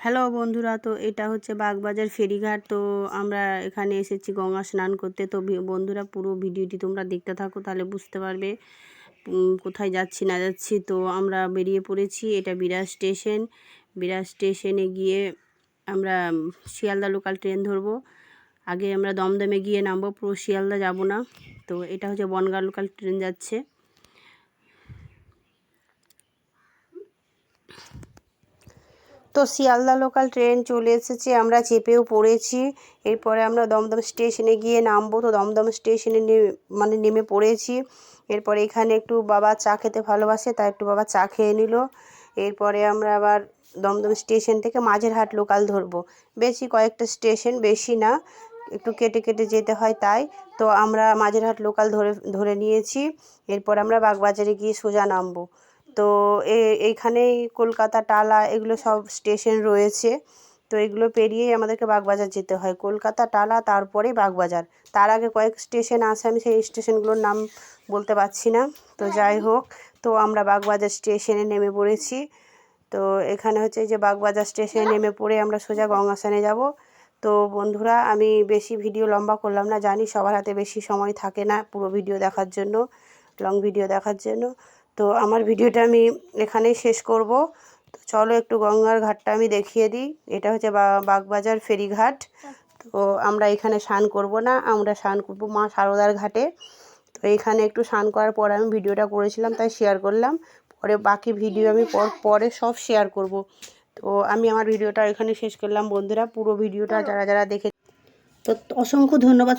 Hello বন্ধুরা, তো এটা হচ্ছে বাগবাজার ফেরিঘাট। তো আমরা এখানে এসেছি গঙ্গা স্নান করতে। তো বন্ধুরা, পুরো ভিডিওটি তোমরা দেখতে থাকো, তাহলে বুঝতে পারবে কোথায় যাচ্ছি না যাচ্ছি। তো আমরা বেরিয়ে পড়েছি। এটা বিরাজ স্টেশন। বিরাজ স্টেশনে গিয়ে আমরা শিয়ালদা লোকাল ট্রেন ধরবো। আগে আমরা দমদমে গিয়ে নামবো, পুরো শিয়ালদা যাব না। তো এটা হচ্ছে বনগাঁ লোকাল ট্রেন যাচ্ছে। তো শিয়ালদা লোকাল ট্রেন চলে এসেছে, আমরা চেপেও পড়েছি। এরপরে আমরা দমদম স্টেশনে গিয়ে নামবো। তো দমদম স্টেশনে নেমে পড়েছি। এরপরে এখানে একটু বাবা চা খেতে ভালোবাসে, তাই একটু বাবা চা খেয়ে নিল। এরপরে আমরা আবার দমদম স্টেশন থেকে মাঝেরহাট লোকাল ধরবো। বেশি কয়েকটা স্টেশন, বেশি না, একটু কেটে কেটে যেতে হয় তাই। তো আমরা মাঝেরহাট লোকাল ধরে নিয়েছি। এরপর আমরা বাগবাজারে গিয়ে সোজা নামবো। তো এইখানেই কলকাতা, টালা, এগুলো সব স্টেশন রয়েছে। তো এগুলো পেরিয়েই আমাদেরকে বাগবাজার যেতে হয়। কলকাতা, টালা, তারপরেই বাগবাজার। তার আগে কয়েক স্টেশন আছে, আমি সেই স্টেশনগুলোর নাম বলতে পারছি না। তো যাই হোক, তো আমরা বাগবাজার স্টেশনে নেমে পড়েছি। তো এখানে হচ্ছে যে বাগবাজার স্টেশনে নেমে পড়ে আমরা সোজা গঙ্গা স্নানে যাব। তো বন্ধুরা, আমি বেশি ভিডিও লম্বা করলাম না, জানি সবার হাতে বেশি সময় থাকে না পুরো ভিডিও দেখার জন্য, লং ভিডিও দেখার জন্য। তো আমার ভিডিওটা আমি এখানেই শেষ করব। তো চলো একটু গঙ্গার ঘাটটা আমি দেখিয়ে দিই। এটা হচ্ছে বাগবাজার ফেরিঘাট। তো আমরা এখানে স্নান করব না, আমরা স্নান করব মা সারদার ঘাটে। তো এইখানে একটু স্নান করার পর আমি ভিডিওটা করেছিলাম, তাই শেয়ার করলাম। পরে বাকি ভিডিও আমি পরে সব শেয়ার করব। তো আমি আমার ভিডিওটা এখানে শেষ করলাম বন্ধুরা। পুরো ভিডিওটা যারা যারা দেখে, তো অসংখ্য ধন্যবাদ।